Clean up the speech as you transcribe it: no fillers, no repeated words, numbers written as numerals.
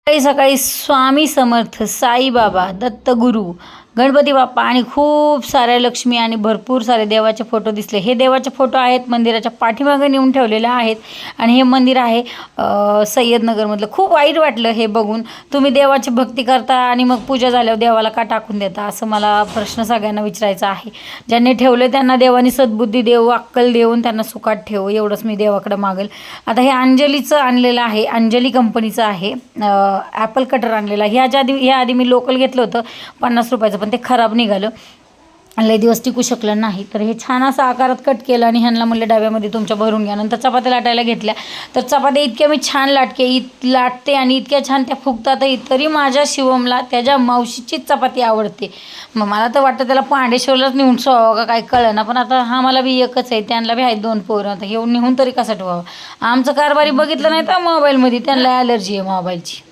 सकाळी सकाळी स्वामी समर्थ, साईबाबा, दत्तगुरू, गणपती बाप्पा आणि खूप साऱ्या लक्ष्मी आणि भरपूर सारे देवाचे फोटो दिसले. हे देवाचे फोटो आहेत मंदिराच्या पाठीमागे नेऊन ठेवलेले आहेत आणि हे मंदिर आहे सय्यदनगरमधलं. खूप वाईट वाटलं हे बघून. तुम्ही देवाची भक्ती करता आणि मग पूजा झाल्यावर देवाला का टाकून देता, असं मला प्रश्न सगळ्यांना विचारायचा आहे. ज्यांनी ठेवलं त्यांना देवानी सद्बुद्धी देव, अक्कल देऊन त्यांना सुखात ठेव, एवढंच मी देवाकडे मागेल. आता हे अंजलीचं आणलेलं आहे, अंजली कंपनीचं आहे, ॲपल कटर आणलेला. ह्या आधी मी लोकल घेतलं होतं 50 रुपयाचं, पण ते खराब निघालं, लय दिवस टिकू शकलं नाही. तर हे छान असं आकारात कट केलं आणि ह्यांना म्हणलं डब्यामध्ये तुमच्या भरून घ्या. नंतर चपात्या लाटायला घेतल्या, तर चपात्या इतक्या मी छान लाटते आणि इतक्या छान त्या फुगतात. तरी माझ्या शिवमला त्याच्या मावशीचीच चपाती आवडते. मग मला तर वाटतं त्याला पांडेश्वरलाच नेऊन सोवावं का काय कळलं ना. पण आता हा मला बी एकच आहे, त्यांना बी आहेत 2 पोरं. आता येऊन निघून तरी कसा ठेवावं. आमचं कारभारी बघितलं नाही तर मोबाईलमध्ये, त्यांना ॲलर्जी आहे मोबाईलची.